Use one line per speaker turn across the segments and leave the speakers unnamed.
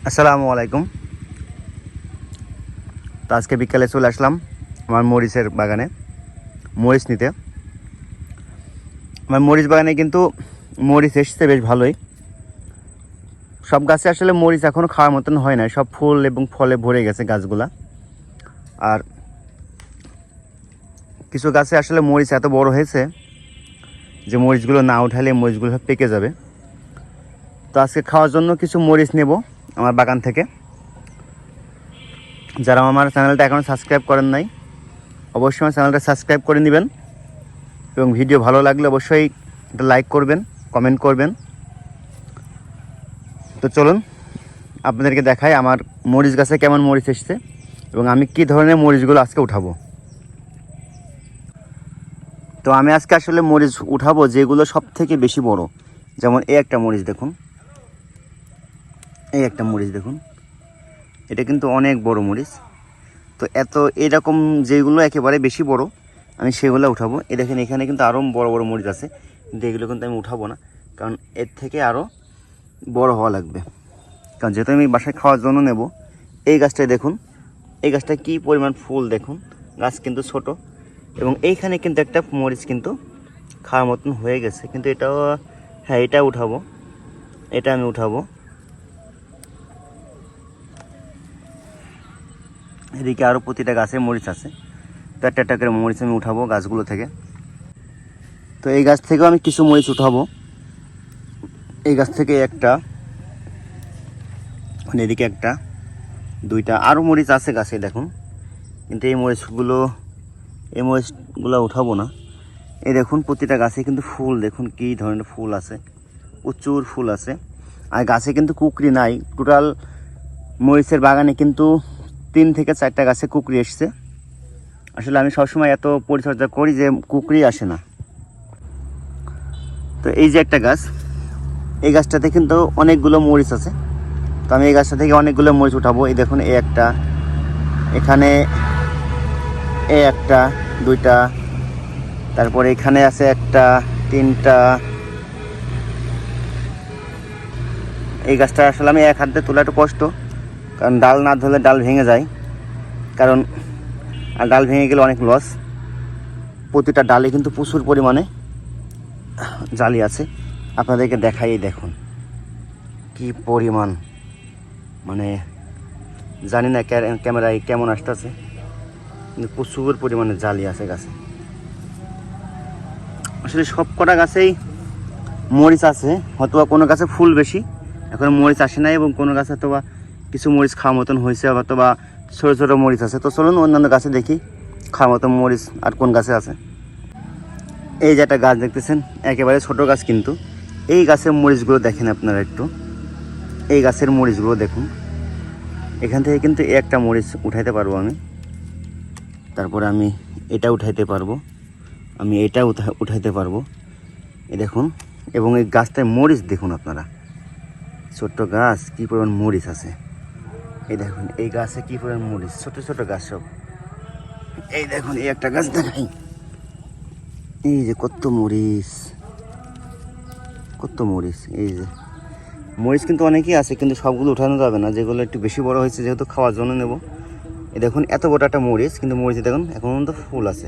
আসসালামু আলাইকুম। তো আজকে বিকালে চলে আসলাম আমার মরিচের বাগানে মরিচ নিতে। আমার মরিচ বাগানে কিন্তু মরিচ এসছে বেশ ভালোই। সব গাছে আসলে মরিচ এখনও খাওয়ার মতন হয় না, সব ফুল এবং ফলে ভরে গেছে গাছগুলা। আর কিছু গাছে আসলে মরিচ এত বড় হয়েছে যে মরিচগুলো না উঠালে মরিচগুলো সব পেকে যাবে। তো আজকে খাওয়ার জন্য কিছু মরিচ নেব আমার বাগান থেকে। যারা আমার চ্যানেলটা এখনও সাবস্ক্রাইব করেন নাই, অবশ্যই আমার চ্যানেলটা সাবস্ক্রাইব করে নেবেন এবং ভিডিও ভালো লাগলে অবশ্যই একটা লাইক করবেন, কমেন্ট করবেন। তো চলুন আপনাদেরকে দেখাই আমার মরিচ গাছে কেমন মরিচ এসছে এবং আমি কী ধরনের মরিচগুলো আজকে উঠাবো। তো আমি আজকে আসলে মরিচ উঠাবো যেগুলো সব থেকে বেশি বড়। যেমন এই একটা মরিচ দেখুন, এই একটা মরিচ দেখুন, এটা কিন্তু অনেক বড় মরিচ। তো এরকম যেগুলো একেবারে বেশি বড় আমি সেগুলো উঠাবো। এ দেখেন এখানে কিন্তু আরও বড় বড় মরিচ আছে, কিন্তু এগুলো কিন্তু আমি উঠাবো না, কারণ এর থেকে আরও বড় হওয়া লাগবে। কারণ যেহেতু আমি বাসায় খাওয়ার জন্য নেব। এই গাছটায় দেখুন, এই গাছটায় কী পরিমাণ ফুল দেখুন, গাছ কিন্তু ছোট এবং এইখানে কিন্তু একটা মরিচ কিন্তু খাওয়ার মতন হয়ে গেছে, কিন্তু এটাও হ্যাঁ এটা উঠাবো, এটা আমি উঠাবো। এদিকে আরও প্রতিটা গাছে মরিচ আছে, তো একটা একটা করে মরিচ আমি উঠাবো গাছগুলো থেকে। তো এই গাছ থেকেও আমি কিছু মরিচ উঠাবো। এই গাছ থেকে একটা, মানে এদিকে একটা, দুইটা আরও মরিচ আছে গাছে দেখুন, কিন্তু এই মরিচগুলো উঠাবো না। এই দেখুন প্রতিটা গাছে কিন্তু ফুল দেখুন কী ধরনের ফুল আছে, প্রচুর ফুল আছে। আর গাছে কিন্তু কুকরি নাই। টোটাল মরিচের বাগানে কিন্তু 3 থেকে 4টা গাছে কুকরি এসছে। আসলে আমি সবসময় এত পরিচর্যা করি যে কুকরি আসে না। তো এই যে একটা গাছ, এই গাছটাতে কিন্তু অনেকগুলো মরিচ আছে। তো আমি এই গাছটা থেকে অনেকগুলো মরিচ উঠাবো। এই দেখুন এই একটা, এখানে এই একটা, দুইটা, তারপরে এখানে আছে একটা, 3টা। এই গাছটা আসলে আমি এক হাতে তোলা একটু কষ্ট, কারণ ডাল না ধরলে ডাল ভেঙে যায়, কারণ আর ডাল ভেঙে গেলে অনেক লস। প্রতিটা ডালে কিন্তু প্রচুর পরিমাণে জালি আছে। আপনাদেরকে দেখাই, দেখুন কি পরিমাণ, মানে জানি না ক্যামেরায় কেমন আসতেছে, কিন্তু প্রচুর পরিমাণে জালি আছে গাছে। আসলে সব কটা গাছেই মরিচ আছে, হয়তোবা কোনো গাছে ফুল বেশি এখন মরিচ আসে নাই, এবং কোনো গাছে হয়তোবা কিছু মরিচ খাওয়ার মতন হয়েছে, অথবা ছোটো ছোটো মরিচ আছে। তো চলুন অন্যান্য গাছে দেখি খাওয়ার মতন মরিচ আর কোন গাছে আছে। এই যে একটা গাছ দেখতেছেন, একেবারে ছোট গাছ, কিন্তু এই গাছের মরিচগুলো দেখেন আপনারা একটু, এই গাছের মরিচগুলো দেখুন। এখান থেকে কিন্তু একটা মরিচ উঠাইতে পারবো আমি, তারপরে আমি এটা উঠাইতে পারবো, আমি এটা উঠাইতে পারবো। এই দেখুন, এবং এই গাছটায় মরিচ দেখুন আপনারা, ছোট্ট গাছ কী পরিমাণ মরিচ আছে। এই দেখুন এই গাছে কী পরিমাণ মরিচ, ছোট ছোট গাছ সব। এই দেখুন এই একটা গাছ দেখাই, এই যে কত মরিচ, কত মরিচ। এই যে মরিচ কিন্তু অনেকই আছে, কিন্তু সবগুলো উঠানো যাবে না, যেগুলো একটু বেশি বড় হয়েছে যেহেতু খাওয়ার জন্য নেব। এই দেখুন এত বড় একটা মরিচ, কিন্তু মরিচে দেখুন এখন পর্যন্ত ফুল আছে।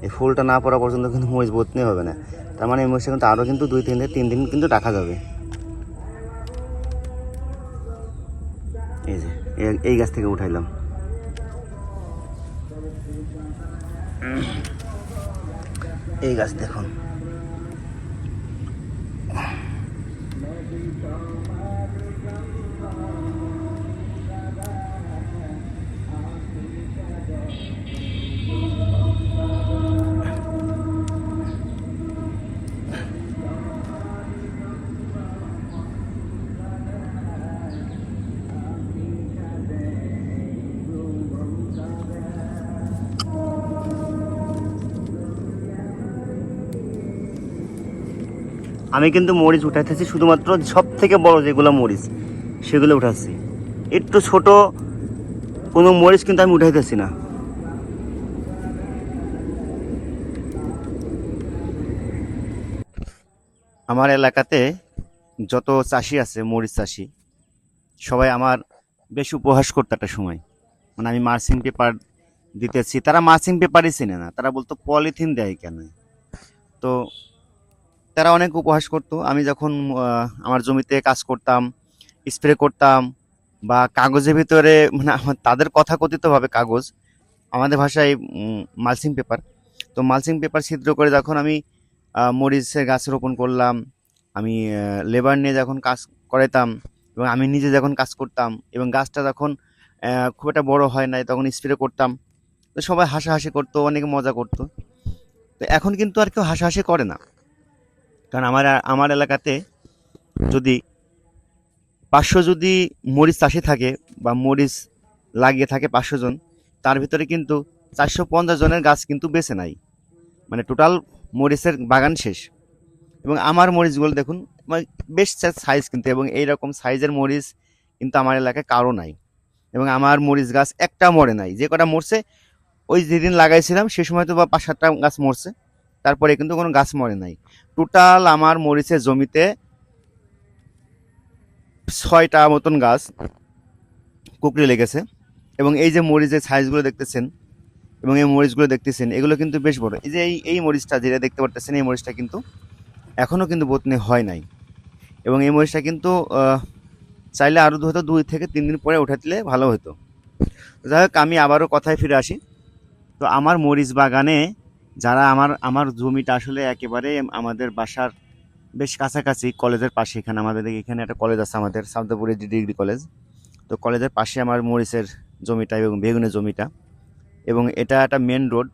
এই ফুলটা না পড়া পর্যন্ত কিন্তু মরিচ বতনে হবে না, তার মানে এই মরিচটা কিন্তু আরও কিন্তু 2 থেকে 3 দিন কিন্তু রাখা যাবে। এই যে এই গাছ থেকে উঠাইলাম, এই গাছ দেখুন। আমি কিন্তু মরিচ উঠাইতেছি শুধুমাত্র সব থেকে বড় যেগুলো মরিচ সেগুলো উঠাচ্ছি, একটু ছোট কোনো মরিচ কিন্তু আমি উঠাইতেছি না। আমার এলাকাতে যত চাষি আছে মরিচ চাষি, সবাই আমার বেশ উপহাস করতো একটা সময়, মানে আমি মার্চিং পেপার দিতেছি, তারা মার্চিং পেপারই চেনে না, তারা বলতো পলিথিন দেয় কেন। তো তারা অনেক উপহাস করতো। আমি যখন আমার জমিতে কাজ করতাম, স্প্রে করতাম, বা কাগজের ভিতরে, মানে তাদের কথাকথিতভাবে কাগজ, আমাদের ভাষায় মালচিং পেপার, তো মালচিং পেপার ছিদ্র করে যখন আমি মরিচের গাছ রোপণ করলাম, আমি লেবার নিয়ে যখন কাজ করাইতাম, এবং আমি নিজে যখন কাজ করতাম, এবং গাছটা যখন খুব একটা বড় হয় নাই তখন স্প্রে করতাম, তো সবাই হাসাহাসি করতো, অনেকে মজা করতো। তো এখন কিন্তু আর কেউ হাসাহাসি করে না, কারণ আমার আমার এলাকাতে যদি 500 যদি মরিচ চাষি থাকে, বা মরিচ লাগিয়ে থাকে 500 জন, তার ভিতরে কিন্তু 450 জনের গাছ কিন্তু বেঁচে নাই, মানে টোটাল মরিচের বাগান শেষ। এবং আমার মরিচগুলো দেখুন, মানে বেশ সাইজ কিন্তু, এবং এইরকম সাইজের মরিচ কিন্তু আমার এলাকায় কারো নাই। এবং আমার মরিচ গাছ একটা মরে নাই, যে কটা মরছে ওই যেদিন লাগাইছিলাম সে সময় তো বা 5-7টা গাছ মরছে, তারপরে কিন্তু কোনো গাছ মরে নাই। টোটাল আমার মরিচের জমিতে 6টা মতন গাছ কুকড়ে লেগেছে। এবং এই যে মরিচের সাইজগুলো দেখতেছেন, এবং এই মরিচগুলো দেখতেছেন, এগুলো কিন্তু বেশ বড়। এই যে এই মরিচটা যেটা দেখতে পারতেছেন, এই মরিচটা কিন্তু এখনও কিন্তু বতনে হয় নাই। এবং এই মরিচটা কিন্তু চাইলে আরও হয়তো 2 থেকে 3 দিন পরে উঠে দিলে ভালো হতো। যাই হোক, আমি আবারও কথায় ফিরে আসি। তো আমার মরিচ বাগানে যারা আমার জমিটা আসলে একেবারে আমাদের বাসার বেশ কাছাকাছি, কলেজের পাশে, এখানে আমাদের এখানে একটা কলেজ আছে, আমাদের সাউদাপুরে ডিগ্রি কলেজ। তো কলেজের পাশে আমার মরিচের জমিটা এবং বেগুনের জমিটা, এবং এটা একটা মেন রোড।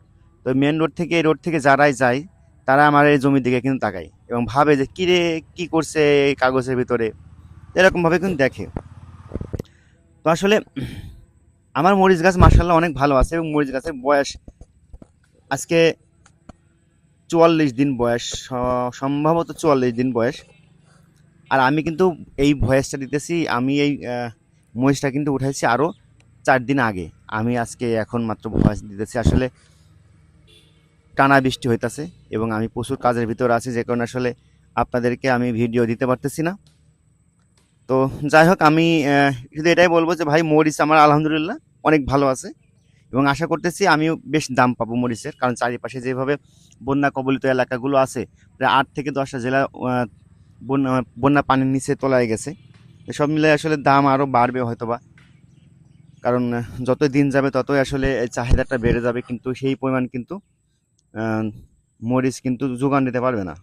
তো মেন রোড থেকে, এই রোড থেকে যারাই যায়, তারা আমার এই জমির দিকে কিন্তু তাকায় এবং ভাবে যে কী রে, কী করছে এই কাগজের ভিতরে, এরকমভাবে কিন্তু দেখে। তো আসলে আমার মরিচ গাছ মার্শাল্লাহ অনেক ভালো আছে, এবং মরিচ গাছের বয়স আজকে 44 দিন বয়স, সম্ভবত 44 দিন বয়স। আর আমি কিন্তু এই ভয়েসটা দিতেছি, আমি এই মরিচটা কিন্তু উঠাইছি আরও 4 দিন আগে। আমি আজকে এখন মাত্র ভয়েস দিতেছি, আসলে টানা বৃষ্টি হইতাছে এবং আমি প্রচুর কাজের ভিতর আছি, যে কারণে আসলে আপনাদেরকে আমি ভিডিও দিতে পারতেছি না। তো যাই হোক, আমি শুধু এটাই বলবো যে ভাই, মরিচ আমার আলহামদুলিল্লাহ অনেক ভালো আছে, এবং আশা করতেছি আমিও বেশ দাম পাবো মরিচের, কারণ চারিপাশে যেভাবে বন্যা কবলিত এলাকাগুলো আছে, প্রায় 8 থেকে 10টা জেলা বন্যা বন্যা পানির নিচে তলায় গেছে। তো সব মিলে আসলে দাম আরও বাড়বে হয়তোবা, কারণ যত দিন যাবে ততই আসলে চাহিদাটা বেড়ে যাবে, কিন্তু সেই পরিমাণ কিন্তু আহ, মরিচ কিন্তু যোগান দিতে পারবে না।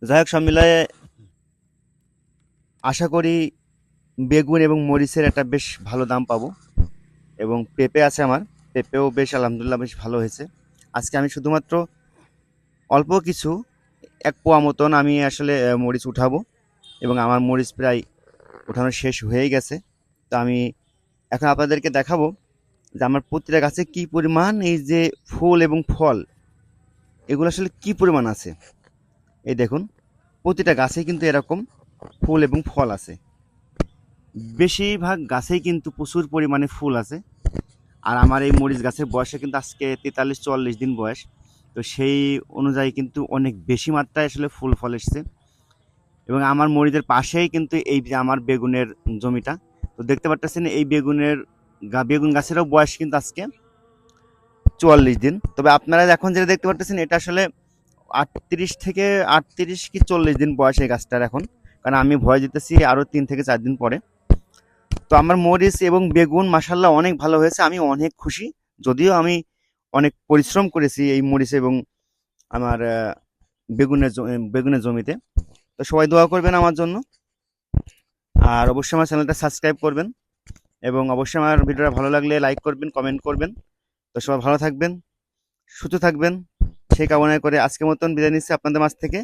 যাই হোক, সব মিলায়ে আশা করি বেগুন এবং মরিচের একটা বেশ ভালো দাম পাবো। এবং পেঁপে আছে আমার, পেঁপেও বেশ আলহামদুলিল্লাহ বেশ ভালো হয়েছে। আজকে আমি শুধুমাত্র অল্প কিছু 1 পোয়া মতন আমি আসলে মরিচ উঠাবো, এবং আমার মরিচ প্রায় উঠানো শেষ হয়েই গেছে। তো আমি এখন আপনাদেরকে দেখাবো যে আমার প্রতিটা গাছে কি পরিমাণ এই যে ফুল এবং ফল, এগুলো আসলে কি পরিমাণ আছে। এই দেখুন, প্রতিটা গাছেই কিন্তু এরকম ফুল এবং ফল আছে, বেশিরভাগ গাছেই কিন্তু প্রচুর পরিমাণে ফুল আছে। আর আমার এই মরিচ গাছের বয়সে কিন্তু আজকে 43-44 দিন বয়স, তো সেই অনুযায়ী কিন্তু অনেক বেশি মাত্রায় আসলে ফুল ফল এসছে। এবং আমার মরিচের পাশেই কিন্তু এই যে আমার বেগুনের জমিটা, তো দেখতে পাচ্ছেন এই বেগুন গাছেরও বয়স কিন্তু আজকে 44 দিন। তবে আপনারা এখন যেটা দেখতে পাচ্ছেন, এটা আসলে 38 কি 40 দিন বয়স এই গাছটার এখন, কারণ আমি ভয় দিতেছি আরও 3 থেকে 4 দিন পরে। তো আমার মরিচ এবং বেগুন মাসাল্লাহ অনেক ভালো হয়েছে, আমি অনেক খুশি। যদিও আমি অনেক পরিশ্রম করেছি এই মরিচ এবং আমার বেগুনের জমিতে। তো সবাই দোয়া করবেন আমার জন্য, আর অবশ্যই আমার চ্যানেলটা সাবস্ক্রাইব করবেন, এবং অবশ্যই আমার ভিডিওটা ভালো লাগলে লাইক করবেন, কমেন্ট করবেন। তো সবাই ভালো থাকবেন, সুস্থ থাকবেন, সেই কামনা করে আজকের মতন বিদায় নিচ্ছি আপনাদের মাঝ থেকে।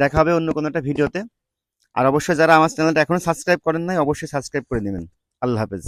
দেখা হবে অন্য কোনো একটা ভিডিওতে। আর অবশ্যই যারা আমার চ্যানেলটা এখনো সাবস্ক্রাইব করেন নাই, অবশ্যই সাবস্ক্রাইব করে নেবেন। আল্লাহ হাফেজ।